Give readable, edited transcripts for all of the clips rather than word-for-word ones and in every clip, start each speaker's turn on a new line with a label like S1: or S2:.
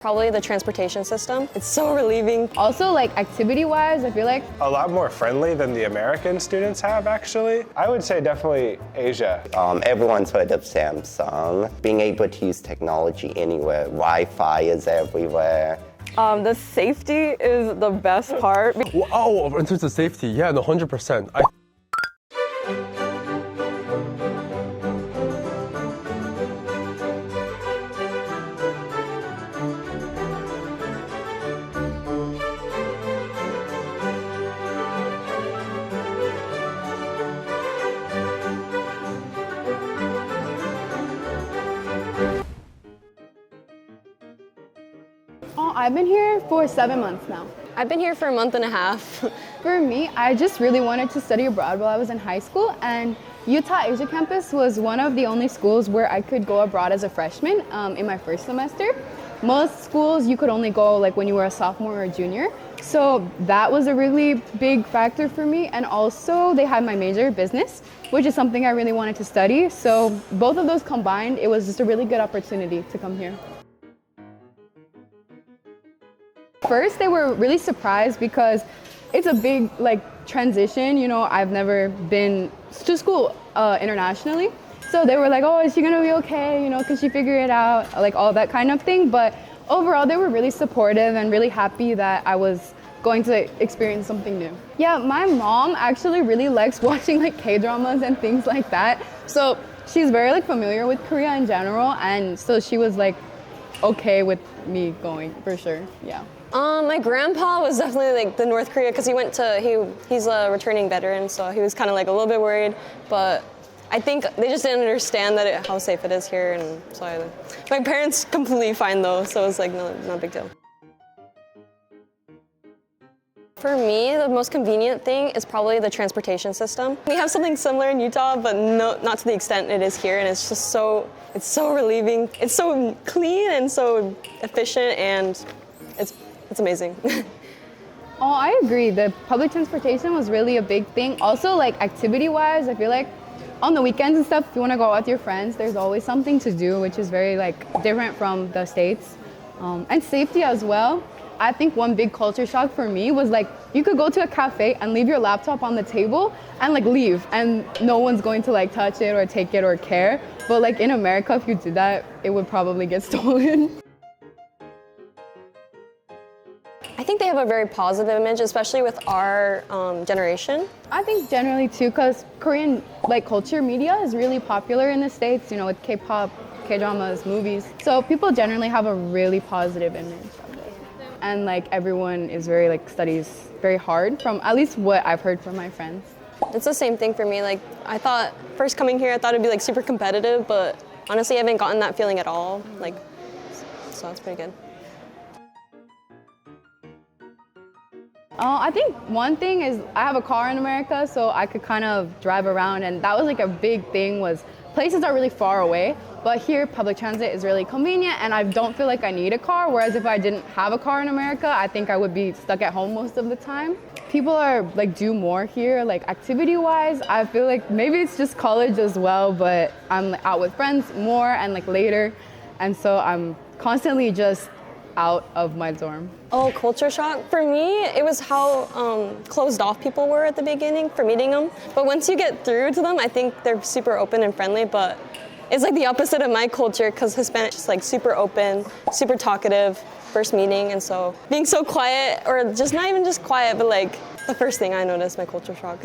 S1: Probably the transportation system. It's so relieving.
S2: Also, like activity-wise, I feel like
S3: A lot more friendly than the American students have, actually. I would say definitely Asia.
S4: Everyone's heard of Samsung. Being able to use technology anywhere. Wi-Fi is everywhere.
S5: The safety is the best part.
S6: Oh, in terms of safety, yeah, no, 100%.
S2: I've been here for 7 months now.
S1: I've been here for a month and a half.
S2: For me, I just really wanted to study abroad while I was in high school, and Utah Asia campus was one of the only schools where I could go abroad as a freshman in my first semester. Most schools you could only go like when you were a sophomore or a junior. So that was a really big factor for me. And also they had my major, business, which is something I really wanted to study. So both of those combined, it was just a really good opportunity to come here. First, they were really surprised because it's a big transition. You know, I've never been to school internationally. So they were like, oh, is she gonna be okay? You know, can she figure it out? Like all that kind of thing. But overall, they were really supportive and really happy that I was going to experience something new. Yeah, my mom actually really likes watching K-dramas and things like that. So she's very familiar with Korea in general. And so she was okay with me going for sure, yeah.
S1: My grandpa was definitely the North Korea because he's a returning veteran, so he was kind of a little bit worried, but I think they just didn't understand how safe it is here, and so my parents completely fine though, so it was no big deal. For me, the most convenient thing is probably the transportation system. We have something similar in Utah, but not to the extent it is here, and it's so relieving. It's so clean and so efficient, and it's amazing.
S2: Oh, I agree. The public transportation was really a big thing. Also, activity-wise, I feel like on the weekends and stuff, if you want to go out with your friends, there's always something to do, which is very different from the States. And safety as well. I think one big culture shock for me was you could go to a cafe and leave your laptop on the table and leave, and no one's going to touch it or take it or care. But in America, if you did that, it would probably get stolen.
S1: I think they have a very positive image, especially with our generation.
S2: I think generally too, because Korean culture media is really popular in the States, you know, with K-pop, K-dramas, movies. So people generally have a really positive image of it. And everyone is very studies very hard, from at least what I've heard from my friends.
S1: It's the same thing for me. I thought, first coming here, I thought it'd be super competitive, but honestly, I haven't gotten that feeling at all. So that's pretty good.
S2: I think one thing is I have a car in America, so I could kind of drive around, and that was a big thing, was places are really far away, but here public transit is really convenient, and I don't feel like I need a car, whereas if I didn't have a car in America, I think I would be stuck at home most of the time. People are do more here, activity-wise. I feel maybe it's just college as well, but I'm out with friends more and later, and so I'm constantly just out of my dorm.
S1: Oh, culture shock. For me, it was how closed off people were at the beginning for meeting them. But once you get through to them, I think they're super open and friendly. But it's the opposite of my culture, because Hispanic is just super open, super talkative, first meeting. And so being so quiet, or just not even just quiet, but the first thing I noticed, my culture shock.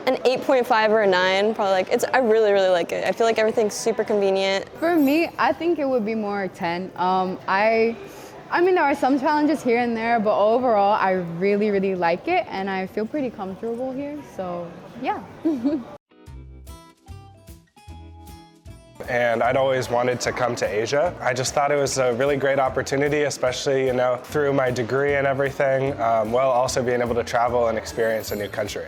S1: An 8.5 or a 9, probably I really, really like it. I feel everything's super convenient.
S2: For me, I think it would be more 10. I mean, there are some challenges here and there, but overall, I really, really like it, and I feel pretty comfortable here, so yeah.
S3: And I'd always wanted to come to Asia. I just thought it was a really great opportunity, especially, through my degree and everything, while also being able to travel and experience a new country.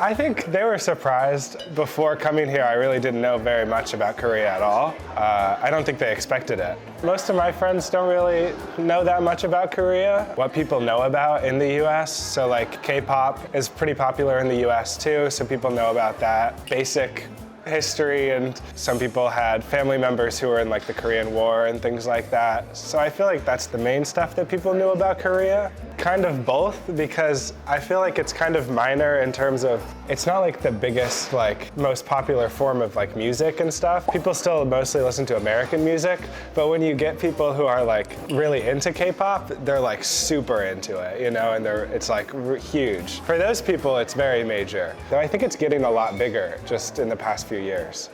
S3: I think they were surprised. Before coming here, I really didn't know very much about Korea at all. I don't think they expected it. Most of my friends don't really know that much about Korea, what people know about in the US. So K-pop is pretty popular in the US too, so people know about that. Basic history, and some people had family members who were in like the Korean War and things like that. So I feel like that's the main stuff that people knew about Korea. Kind of both, because I feel like it's kind of minor in terms of, it's not like the biggest, like most popular form of like music and stuff. People still mostly listen to American music, but when you get people who are like really into K-pop, they're like super into it, you know, and it's like huge. For those people, it's very major. Though I think it's getting a lot bigger just in the past few years.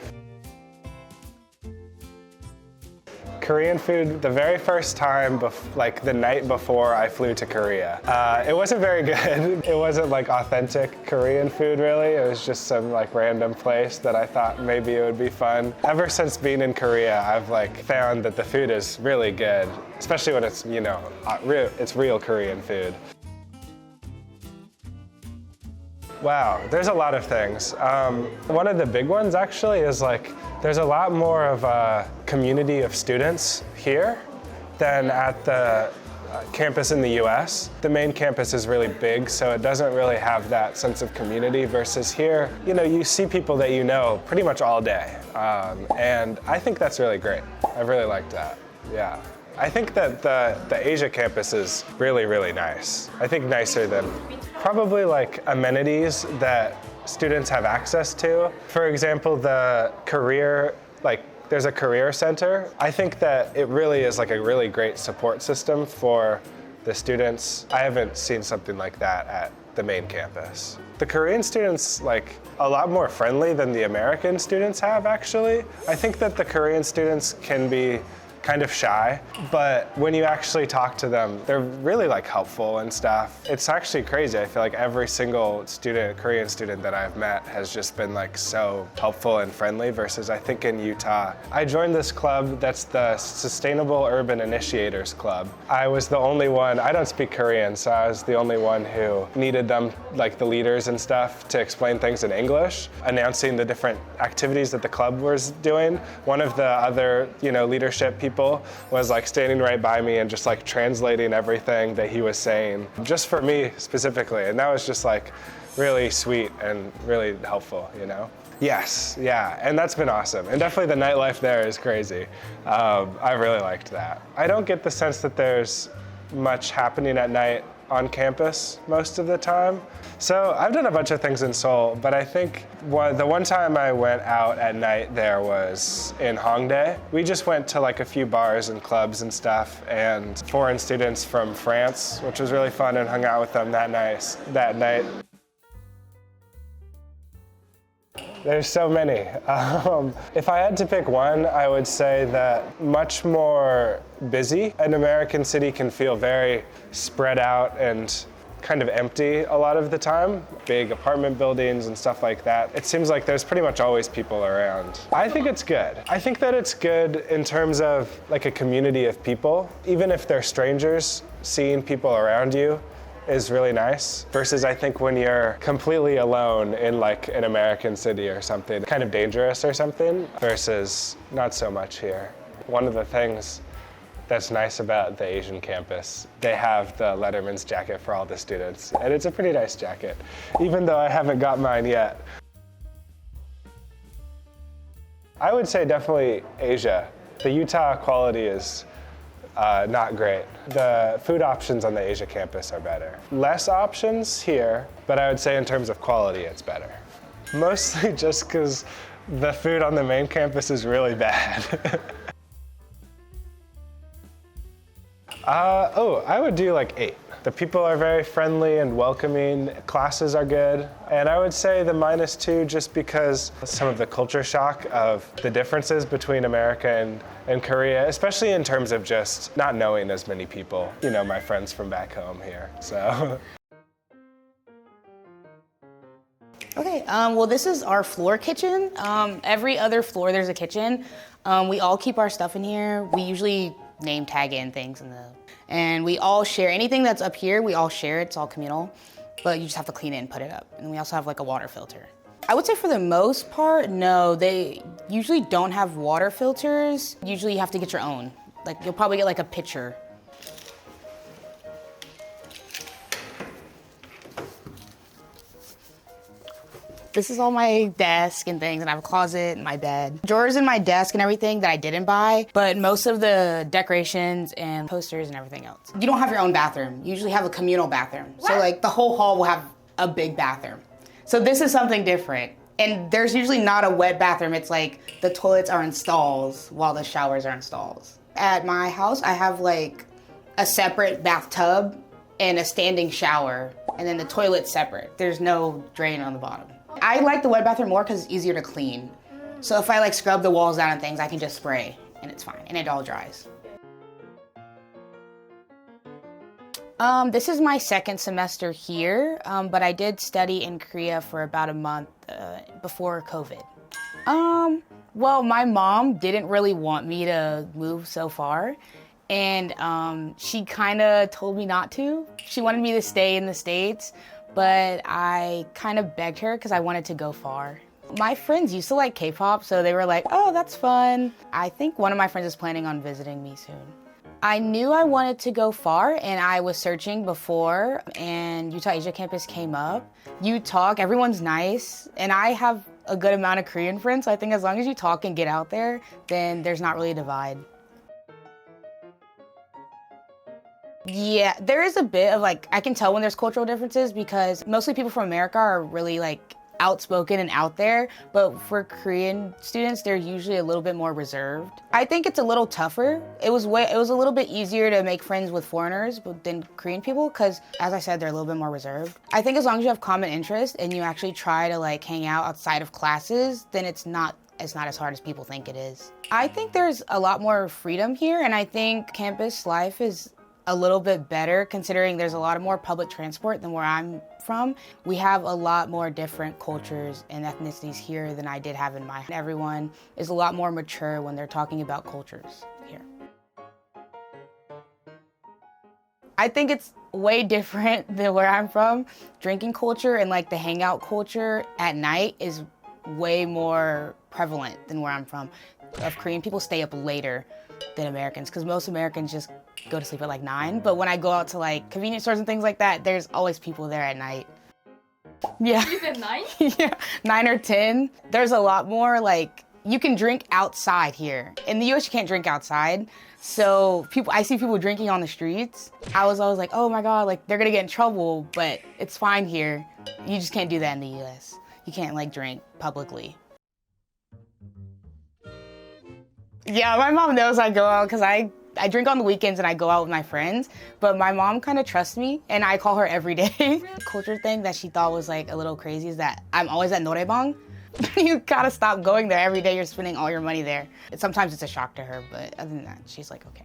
S3: Korean food, the very first time, like the night before I flew to Korea. It wasn't very good. It wasn't like authentic Korean food really. It was just some like random place that I thought maybe it would be fun. Ever since being in Korea, I've like found that the food is really good, especially when it's, you know, it's real Korean food. Wow, there's a lot of things. One of the big ones actually is like, there's a lot more of a community of students here than at the campus in the US. The main campus is really big, so it doesn't really have that sense of community, versus here, you know, you see people that you know pretty much all day. And I think that's really great. I really like that, yeah. I think that the Asia campus is really, really nice. I think nicer than probably like amenities that students have access to. For example, the career, like there's a career center. I think that it really is like a really great support system for the students. I haven't seen something like that at the main campus. The Korean students like a lot more friendly than the American students have actually. I think that the Korean students can be kind of shy, but when you actually talk to them, they're really like helpful and stuff. It's actually crazy. I feel like every single student, Korean student that I've met has just been like so helpful and friendly, versus I think in Utah. I joined this club that's the Sustainable Urban Initiators Club. I was the only one, I don't speak Korean, so I was the only one who needed them, like the leaders and stuff, to explain things in English, announcing the different activities that the club was doing. One of the other, you know, leadership people was like standing right by me and just like translating everything that he was saying, just for me specifically. And that was just like really sweet and really helpful, you know? Yes, yeah, and that's been awesome. And definitely the nightlife there is crazy. I really liked that. I don't get the sense that there's much happening at night on campus most of the time. So I've done a bunch of things in Seoul, but I think the one time I went out at night there was in Hongdae. We just went to like a few bars and clubs and stuff, and foreign students from France, which was really fun, and hung out with them that night. There's so many. If I had to pick one, I would say that much more busy. An American city can feel very spread out and kind of empty a lot of the time. Big apartment buildings and stuff like that. It seems like there's pretty much always people around. I think it's good. I think that it's good in terms of like a community of people. Even if they're strangers, seeing people around you is really nice, versus I think when you're completely alone in like an American city or something, kind of dangerous or something, versus not so much here. One of the things that's nice about the Asian campus, they have the Letterman's jacket for all the students, and it's a pretty nice jacket, even though I haven't got mine yet. I would say definitely Asia. The Utah quality is not great. The food options on the Asia campus are better. Less options here, but I would say in terms of quality, it's better. Mostly just because the food on the main campus is really bad. I would do like 8. The people are very friendly and welcoming, classes are good, and I would say the -2 just because some of the culture shock of the differences between America and Korea, especially in terms of just not knowing as many people, you know, my friends from back home here, so.
S7: Okay, well this is our floor kitchen. Every other floor there's a kitchen. We all keep our stuff in here. We usually name tag in things and we all share anything that's up here. We all share it. It's all communal, but you just have to clean it and put it up. And we also have like a water filter. I would say for the most part, no, they usually don't have water filters. Usually you have to get your own. Like you'll probably get like a pitcher. This is all my desk and things, and I have a closet and my bed. Drawers in my desk and everything that I didn't buy, but most of the decorations and posters and everything else. You don't have your own bathroom. You usually have a communal bathroom. What? So like the whole hall will have a big bathroom. So this is something different. And there's usually not a wet bathroom. It's like the toilets are in stalls while the showers are in stalls. At my house, I have like a separate bathtub and a standing shower, and then the toilet's separate. There's no drain on the bottom. I like the wet bathroom more because it's easier to clean. So if I like scrub the walls down and things, I can just spray and it's fine, and it all dries. This is my second semester here, but I did study in Korea for about a month before COVID. Well, my mom didn't really want me to move so far, and she kind of told me not to. She wanted me to stay in the States, but I kind of begged her because I wanted to go far. My friends used to like K-pop, so they were like, oh, that's fun. I think one of my friends is planning on visiting me soon. I knew I wanted to go far, and I was searching before, and Utah Asia campus came up. You talk, everyone's nice, and I have a good amount of Korean friends, so I think as long as you talk and get out there, then there's not really a divide. Yeah, there is a bit of like, I can tell when there's cultural differences because mostly people from America are really like outspoken and out there, but for Korean students, they're usually a little bit more reserved. I think it's a little tougher. It was a little bit easier to make friends with foreigners than Korean people because, as I said, they're a little bit more reserved. I think as long as you have common interest and you actually try to like hang out outside of classes, then it's not as hard as people think it is. I think there's a lot more freedom here, and I think campus life is a little bit better considering there's a lot more public transport than where I'm from. We have a lot more different cultures and ethnicities here than I did have in my. Everyone is a lot more mature when they're talking about cultures here. I think it's way different than where I'm from. Drinking culture and like the hangout culture at night is way more prevalent than where I'm from. Korean people stay up later than Americans because most Americans just go to sleep at like 9, but when I go out to like convenience stores and things like that, there's always people there at night. Yeah. Sleep at 9? Yeah, 9 or 10. There's a lot more like, you can drink outside here. In the US, you can't drink outside. So I see people drinking on the streets. I was always like, oh my God, like they're gonna get in trouble, but it's fine here. You just can't do that in the US. You can't like drink publicly. Yeah, my mom knows I go out because I drink on the weekends and I go out with my friends, but my mom kind of trusts me and I call her every day. The culture thing that she thought was like a little crazy is that I'm always at noraebang. You gotta stop going there every day. You're spending all your money there. Sometimes it's a shock to her, but other than that, she's like, okay.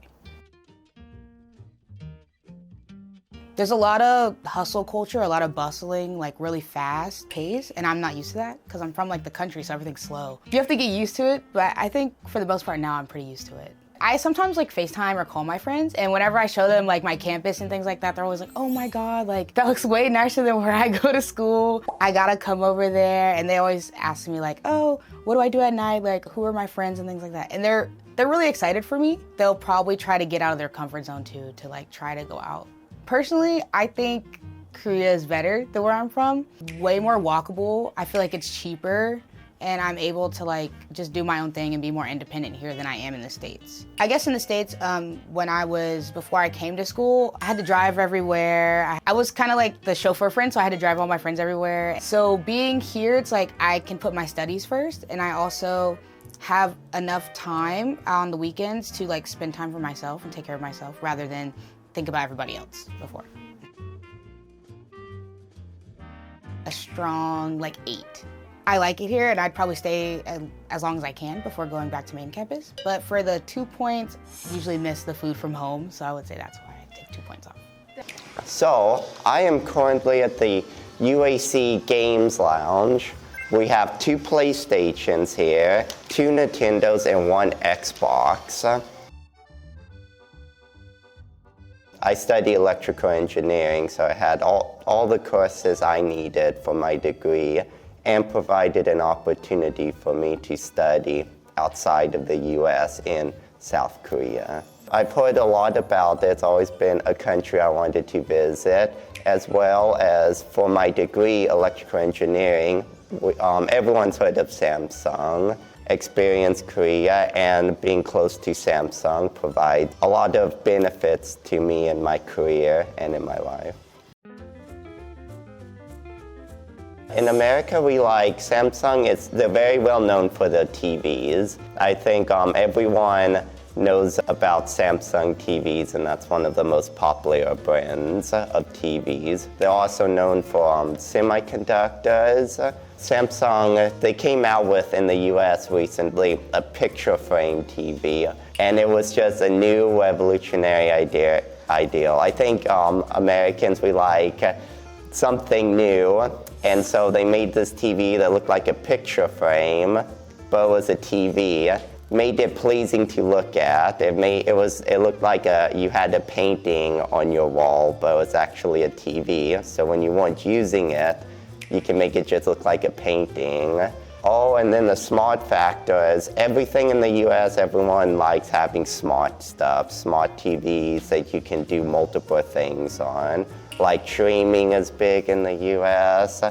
S7: There's a lot of hustle culture, a lot of bustling, like really fast pace, and I'm not used to that because I'm from like the country, so everything's slow. You have to get used to it, but I think for the most part now I'm pretty used to it. I sometimes like FaceTime or call my friends, and whenever I show them like my campus and things like that, they're always like, oh my God, like that looks way nicer than where I go to school. I gotta come over there, and they always ask me like, oh, what do I do at night? Like, who are my friends and things like that. And they're really excited for me. They'll probably try to get out of their comfort zone too, to like try to go out. Personally, I think Korea is better than where I'm from. Way more walkable. I feel like it's cheaper, and I'm able to like just do my own thing and be more independent here than I am in the States. I guess in the States, before I came to school, I had to drive everywhere. I was kind of like the chauffeur friend, so I had to drive all my friends everywhere. So being here, it's like I can put my studies first, and I also have enough time on the weekends to like spend time for myself and take care of myself rather than think about everybody else before. A strong like 8. I like it here, and I'd probably stay as long as I can before going back to main campus. But for the 2 points, I usually miss the food from home, so I would say that's why I take 2 points off.
S4: So I am currently at the UAC Games Lounge. We have 2 PlayStations here, 2 Nintendos, and 1 Xbox. I study electrical engineering, so I had all the courses I needed for my degree and provided an opportunity for me to study outside of the US in South Korea. I've heard a lot about it. It's always been a country I wanted to visit, as well as for my degree, electrical engineering, Everyone's heard of Samsung. Experience Korea and being close to Samsung provides a lot of benefits to me in my career and in my life. In America, we like Samsung. They're very well known for their TVs. I think everyone knows about Samsung TVs, and that's one of the most popular brands of TVs. They're also known for semiconductors. Samsung, they came out with, in the US recently, a picture frame TV, and it was just a new revolutionary ideal. I think Americans, we like something new, and so they made this TV that looked like a picture frame, but it was a TV. Made it pleasing to look at. It looked like you had a painting on your wall, but it was actually a TV. So when you weren't using it, you can make it just look like a painting. Oh, and then the smart factor is everything in the US, everyone likes having smart stuff, smart TVs that you can do multiple things on. Like streaming is big in the US.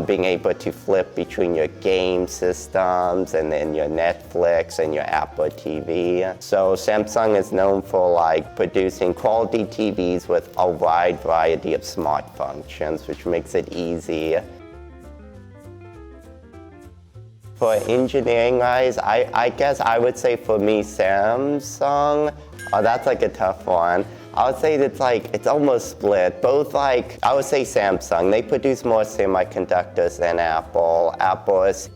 S4: Being able to flip between your game systems and then your Netflix and your Apple TV. So Samsung is known for like producing quality TVs with a wide variety of smart functions, which makes it easy. For engineering-wise, I guess I would say for me, Samsung. Oh, that's like a tough one. I would say it's almost split. Both I would say Samsung. They produce more semiconductors than Apple.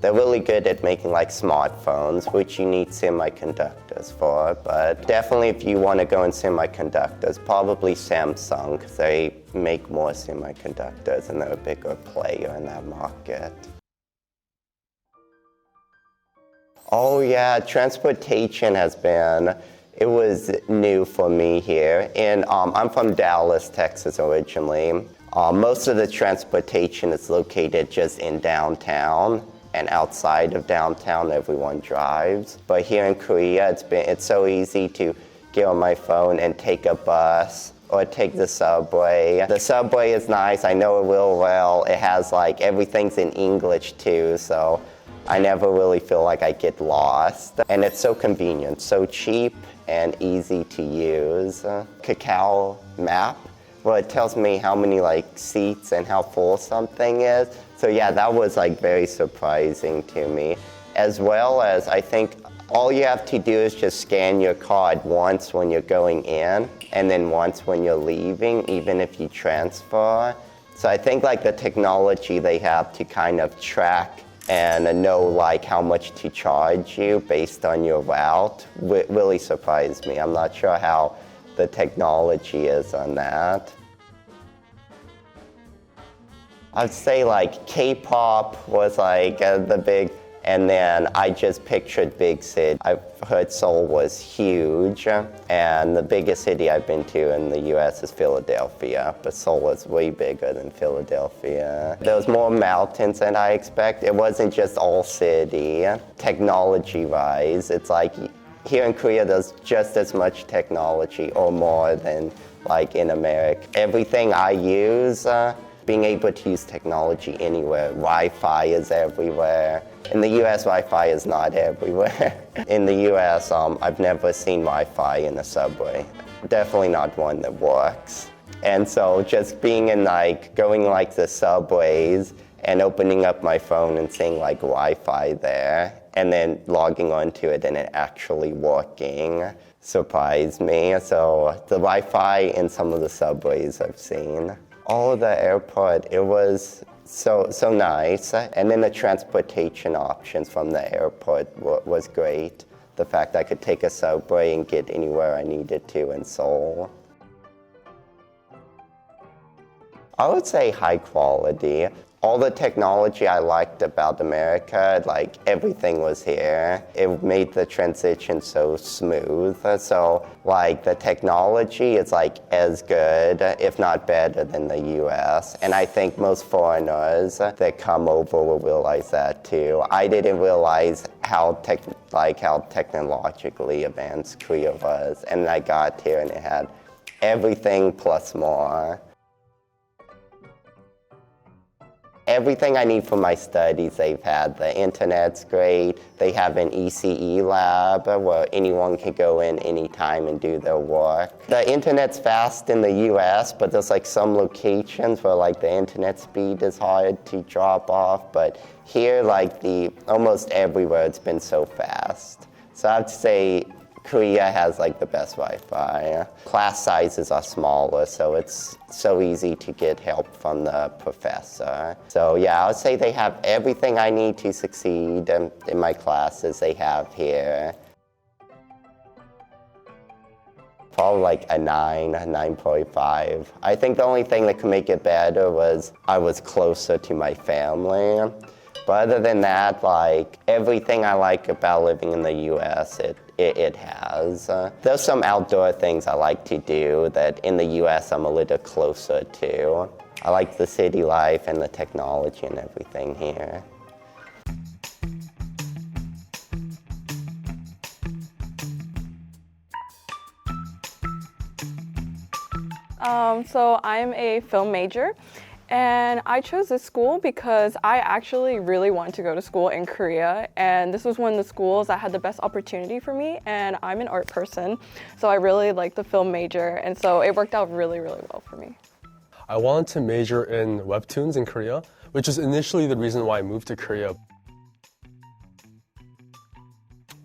S4: They're really good at making like smartphones, which you need semiconductors for. But definitely if you want to go in semiconductors, probably Samsung, because they make more semiconductors and they're a bigger player in that market. Oh yeah, transportation it was new for me here. And I'm from Dallas, Texas originally. Most of the transportation is located just in downtown, and outside of downtown, everyone drives. But here in Korea, it's so easy to get on my phone and take a bus or take the subway. The subway is nice, I know it real well. It has everything's in English too, so I never really feel like I get lost. And it's so convenient, so cheap and easy to use. Kakao map, well, it tells me how many seats and how full something is. So yeah, that was very surprising to me. As well as I think all you have to do is just scan your card once when you're going in and then once when you're leaving, even if you transfer. So I think the technology they have to kind of track and know how much to charge you based on your route really surprised me. I'm not sure how the technology is on that. I'd say K-pop was the big, and then I just pictured big city. I've heard Seoul was huge, and the biggest city I've been to in the US is Philadelphia, but Seoul was way bigger than Philadelphia. There was more mountains than I expect. It wasn't just all city. Technology-wise, it's here in Korea there's just as much technology or more than in America. Everything I use, being able to use technology anywhere. Wi-Fi is everywhere. In the US, Wi-Fi is not everywhere. In the US, I've never seen Wi-Fi in a subway. Definitely not one that works. And so just being in going the subways and opening up my phone and seeing Wi-Fi there and then logging onto it and it actually working surprised me. So the Wi-Fi in some of the subways I've seen. Oh, the airport, it was so nice. And then the transportation options from the airport was great. The fact I could take a subway and get anywhere I needed to in Seoul. I would say high quality. All the technology I liked about America, everything was here. It made the transition so smooth. So the technology is as good, if not better than the US. And I think most foreigners that come over will realize that too. I didn't realize how technologically advanced Korea was. And I got here and it had everything plus more. everything I need for my studies they've had. The internet's great. They have an ECE lab where anyone can go in anytime and do their work. The internet's fast in the US, but there's like some locations where like the internet speed is hard to drop off. But here, like almost everywhere, it's been so fast. So I have to say Korea has like the best Wi-Fi. Class sizes are smaller, so it's so easy to get help from the professor. So yeah, I would say they have everything I need to succeed in my classes they have here. Probably like a 9, a 9.5. I think the only thing that could make it better was I was closer to my family. But other than that, like everything I like about living in the US, it has. There's some outdoor things I like to do that in the US I'm a little closer to. I like the city life and the technology and everything here.
S5: So I'm a film major. And I chose this school because I actually really wanted to go to school in Korea, and this was one of the schools that had the best opportunity for me, and I'm an art person, so I really liked the film major, and so it worked out really, really well for me.
S6: I wanted to major in Webtoons in Korea, which is initially the reason why I moved to Korea.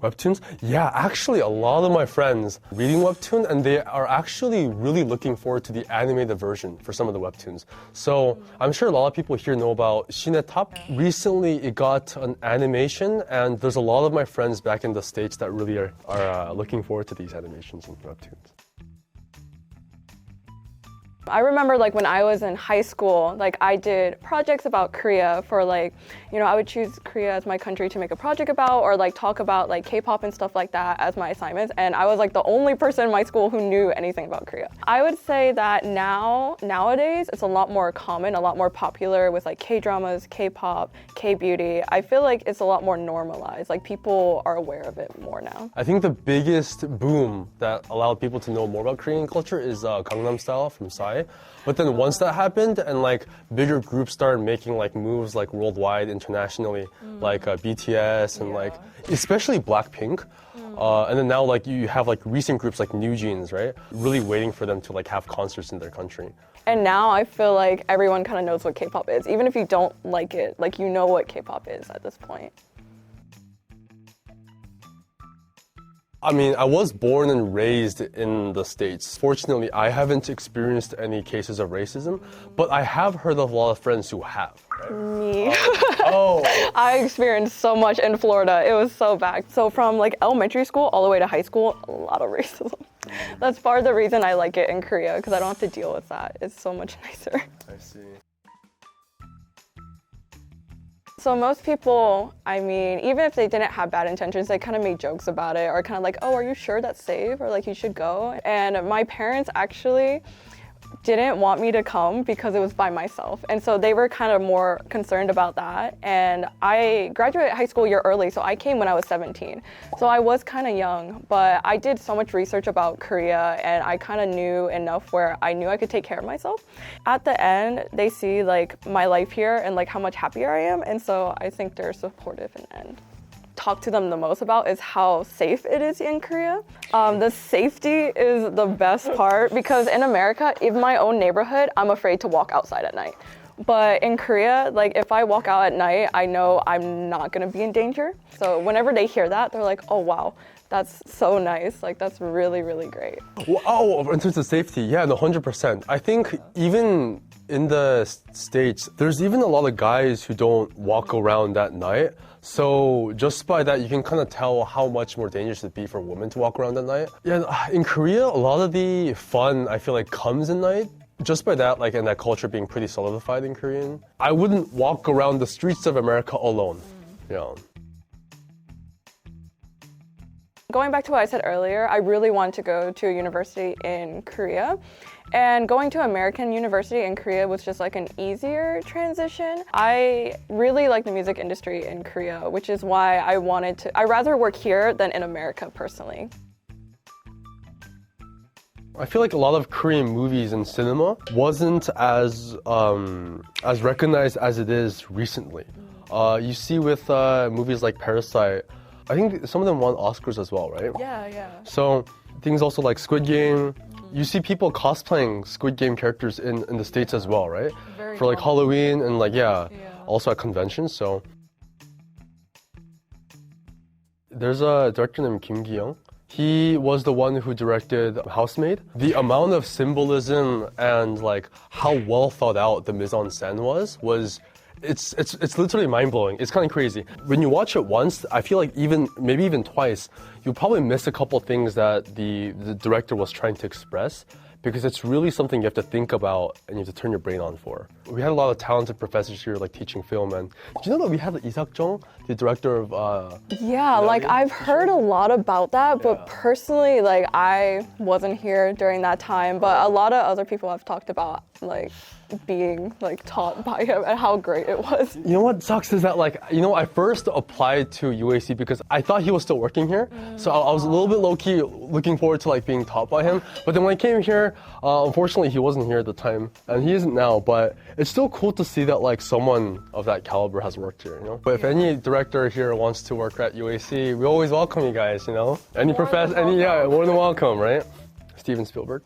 S6: Webtoons? Yeah, actually a lot of my friends reading Webtoon, and they are actually really looking forward to the animated version for some of the Webtoons. So I'm sure a lot of people here know about Top. Recently it got an animation, and there's a lot of my friends back in the States that really are looking forward to these animations and Webtoons.
S5: I remember like when I was in high school, like I did projects about Korea for like, you know, I would choose Korea as my country to make a project about, or like talk about like K-pop and stuff like that as my assignments. And I was like the only person in my school who knew anything about Korea. I would say that nowadays it's a lot more common, a lot more popular with like K-dramas, K-pop, K-beauty. I feel like it's a lot more normalized. Like people are aware of it more now.
S6: I think the biggest boom that allowed people to know more about Korean culture is Gangnam Style from Psy. But then once that happened and like bigger groups started making like moves like worldwide, internationally, like BTS and like especially Blackpink. And then now like you have like recent groups like New Jeans, right? Really waiting for them to like have concerts in their country.
S5: And now I feel like everyone kind of knows what K-pop is. Even if you don't like it, like you know what K-pop is at this point.
S6: I mean, I was born and raised in the States. Fortunately, I haven't experienced any cases of racism, but I have heard of a lot of friends who have. Right?
S5: Me.
S6: Oh.
S5: I experienced so much in Florida. It was so bad. So from like elementary school all the way to high school, a lot of racism. That's part of the reason I like it in Korea, because I don't have to deal with that. It's so much nicer.
S6: I see.
S5: So most people, I mean, even if they didn't have bad intentions, they kind of made jokes about it, or kind of like, oh, are you sure that's safe? Or like, you should go. And my parents actually didn't want me to come because it was by myself. And so they were kind of more concerned about that. And I graduated high school a year early, so I came when I was 17. So I was kind of young, but I did so much research about Korea, and I kind of knew enough where I knew I could take care of myself. At the end, they see like my life here and like how much happier I am. And so I think they're supportive in the end. Talk to them the most about is how safe it is in Korea. The safety is the best part, because in America, in my own neighborhood, I'm afraid to walk outside at night. But in Korea, like if I walk out at night, I know I'm not gonna be in danger. So whenever they hear that, they're like, oh wow, that's so nice. Like that's really, really great.
S6: Oh, in terms of safety, yeah, no, 100%. I think even in the States, there's even a lot of guys who don't walk around at night. So just by that, you can kind of tell how much more dangerous it'd be for women to walk around at night. Yeah, in Korea, a lot of the fun, I feel like, comes at night. Just by that, like, and that culture being pretty solidified in Korean. I wouldn't walk around the streets of America alone. Yeah.
S5: Going back to what I said earlier, I really wanted to go to a university in Korea. And going to American university in Korea was just like an easier transition. I really like the music industry in Korea, which is why I'd rather work here than in America personally.
S6: I feel like a lot of Korean movies and cinema wasn't as recognized as it is recently. You see with movies like Parasite, I think some of them won Oscars as well, right?
S5: Yeah.
S6: So things also like Squid Game, you see people cosplaying Squid Game characters in the States as well, right?
S5: Very
S6: For like
S5: common.
S6: Halloween and like, also at conventions, so. There's a director named Kim Gi-young. He was the one who directed Housemaid. The amount of symbolism and like how well thought out the mise-en-scène was it's literally mind-blowing. It's kind of crazy. When you watch it once, I feel like maybe even twice, you'll probably miss a couple things that the director was trying to express, because it's really something you have to think about and you have to turn your brain on for. We had a lot of talented professors here like teaching film, and did you know that we had Lee Sak-jung, the director of
S5: Yeah, like I've heard a lot about that, but personally, like I wasn't here during that time, but a lot of other people have talked about like being like taught by him and how great it was.
S6: You know what sucks is that I first applied to UAC because I thought he was still working here. So I was a little bit low-key looking forward to like being taught by him. But then when I came here, unfortunately he wasn't here at the time and he isn't now, but it's still cool to see that like someone of that caliber has worked here, you know? But if any director here wants to work at UAC, we always welcome you guys, you know? Any professor, more than welcome, right? Steven Spielberg.